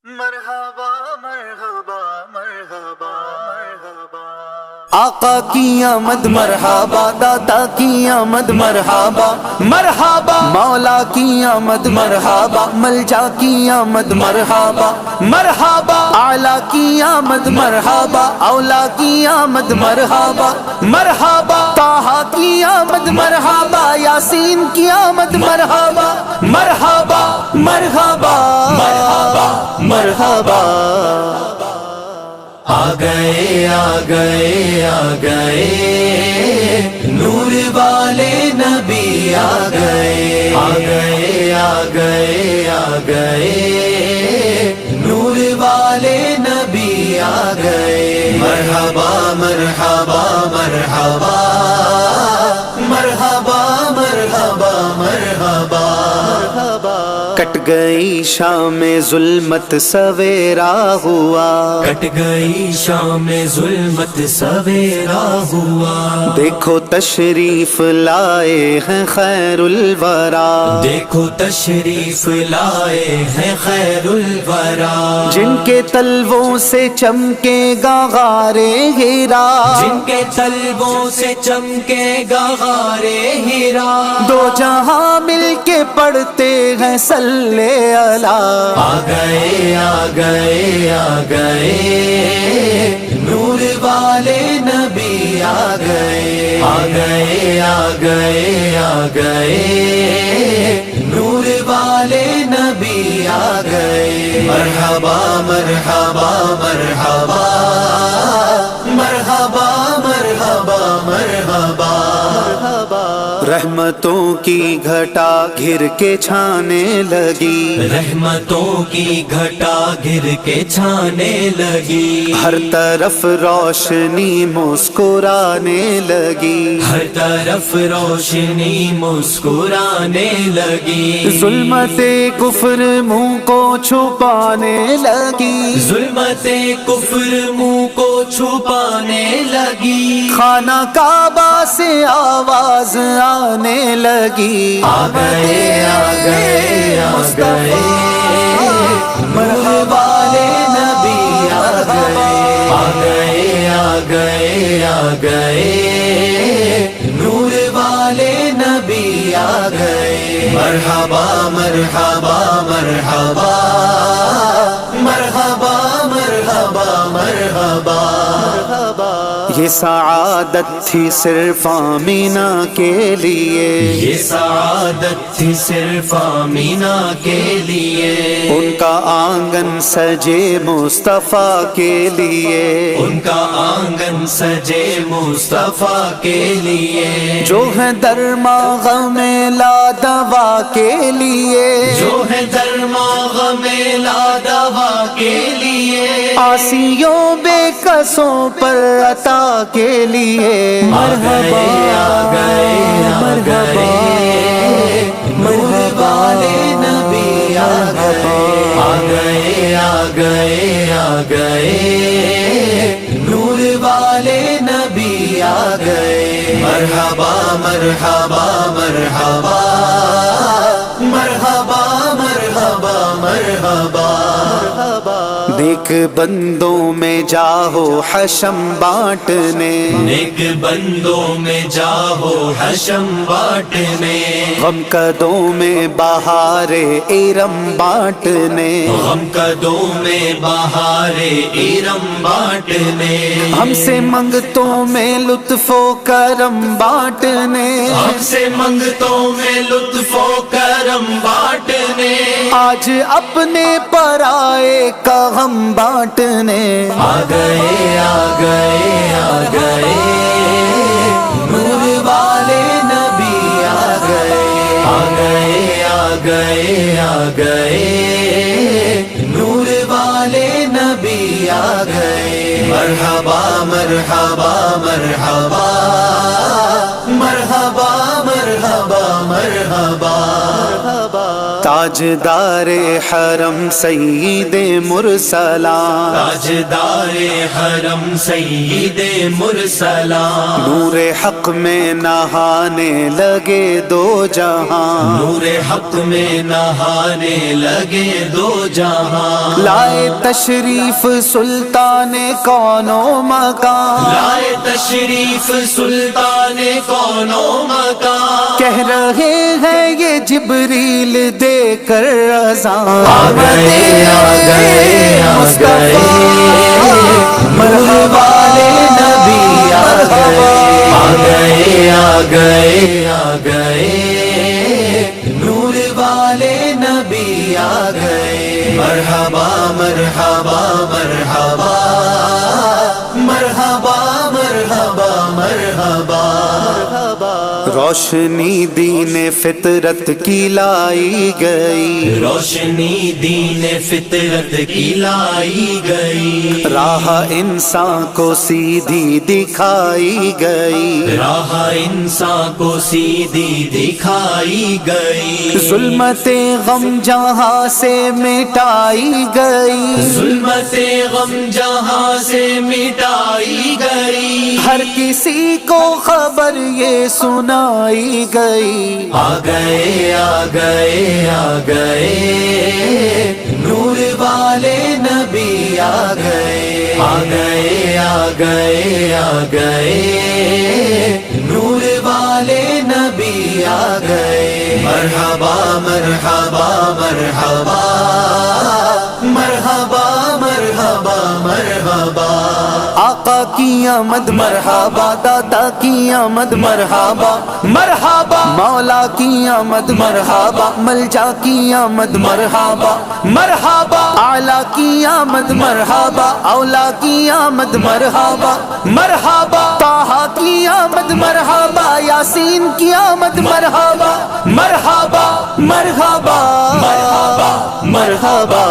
مرحبا مرحبا مرحبا مرحبا آقا کی آمد مرحبا، دادا کی آمد مرحبا مرحبا، مولا کی آمد مرحبا، ملجا کی آمد مرحبا مرحبا، اعلیٰ کی آمد مرحبا، اولا کی آمد مرحبا مرحبا، طٰہٰ کی آمد مرحبا، یاسین کی آمد مرحبا مرحبا مرحبا مرحبا مرحبا۔ آ گئے آ گئے آ گئے نور والے نبی آ گئے، آ گئے آ گئے آ گئے نور والے نبی آ گئے۔ مرحبا مرحبا مرحبا مرحبا مرحبا مرحبا۔ کٹ گئی شام ظلمت سویرا ہوا، کٹ گئی شام ظلمت سویرا ہوا، دیکھو تشریف لائے ہیں خیر الورا، دیکھو تشریف لائے ہیں خیر الورا، جن کے تلووں سے چمکے گا غار ہیرا، جن کے تلووں سے چمکے گا غار ہیرا، دو جہاں مل کے پڑھتے ہیں صلی اللہ۔ آ گئے آ گئے آ گئے نور والے نبی آ گئے، آ گئے آ گئے آ گئے نور والے نبی آ گئے۔ مرحبا مرحبا مرحبا مرحبا مرحبا مرحبا۔ رحمتوں کی گھٹا گر کے چھانے لگی، رحمتوں کی گھٹا گر کے چھانے لگی، ہر طرف روشنی مسکرانے لگی، ہر طرف روشنی مسکرانے لگی، ظلمت کفر منہ کو چھپانے لگی، ظلمت کفر منہ کو چھپانے لگی، خانہ کعبہ سے آواز آنے لگی۔ آ گئے آ گئے آ گئے مرحبا والے نبی آ گئے، آ گئے آ گئے آ گئے نور والے نبی آ گئے۔ مرحبا مرحبا مرحبا مرحبا مرحبا مرحبا۔ یہ سعادت تھی صرف آمینہ کے لیے، یہ سعادت تھی صرف آمینہ کے لیے، ان کا آنگن سجے مصطفیٰ کے لیے، ان کا آنگن سجے مصطفیٰ کے لیے، جو ہے درماغ میں لا دوا کے لیے، جو ہے درماغ میں لا دوا کے لیے، آسیوں بے قصوں پر عطا کے لیے۔ مرحبا آ گئے آ گئے نور والے نبی آ گئے، آ گئے آ گئے آ گئے نور والے نبی آ گئے۔ مرحبا مرحبا مرحبا مرحبا مرحبا مرحبا۔ نیک بندوں میں جاہو حشم بانٹنے، نیک بندوں میں جاہو حشم بانٹنے، غم قدوں میں بہار ارم بانٹنے، غم قدوں میں بہار ارم بانٹنے، ہم سے منگتوں میں لطف و کرم بانٹنے، ہم سے منگتوں میں لطف و کرم بانٹنے، آج اپنے پرائے کا غم بانٹنے۔ آ گئے آ گئے آ گئے نور والے نبی آ گئے، آ گئے آ گئے آ گئے نور والے نبی آ گئے۔ مرحبا مرحبا مرحبا مرحبا مرحبا مرحبا۔ تاجدار حرم سید مرسلان، تاجدار حرم سید مرسلان، نور حق میں نہانے لگے دو جہاں، نور حق میں نہانے لگے دو جہاں، لائے تشریف سلطان کون و مکان، لائے تشریف سلطان کون و مکان، کہہ رہے ہیں یہ جبریل دے کر اذان، آ گئے آ گئے آ گئے مرحبا والے نبی آ گئے آ گئے آ گئے نور والے نبی آ گئے، مرحبا مرحبا مرحبا مرحبا مرحبا مرحبا، روشنی دین فطرت کی لائی گئی، روشنی دین فطرت کی لائی گئی، راہ انسان کو سیدھی دکھائی گئی، راہ انسان کو سیدھی دکھائی گئی، ظلمت غم جہاں سے مٹائی گئی، ظلمت غم جہاں سے مٹائی گئی، ہر کسی کو خبر یہ سنائی گئی، آ گئے آ گئے آ گئے نور والے نبی آ گئے، آ گئے آ گئے آ گئے نور والے نبی آ گئے، مرحبا مرحبا مرحبا مرحبا مرحبا مرحبا، آقا کی آمد مرحبا، دادا کی آمد مرحبا مرحبا، مولا کی آمد مرحبا، ملجا کی آمد مرحبا مرحبا، اعلیٰ کی آمد مرحبا، اولا کی آمد مرحبا مرحبا، طٰہٰ کی آمد مرحبا، یاسین کی آمد مرحبا مرحبا مرحبا مرحبا مرحبا۔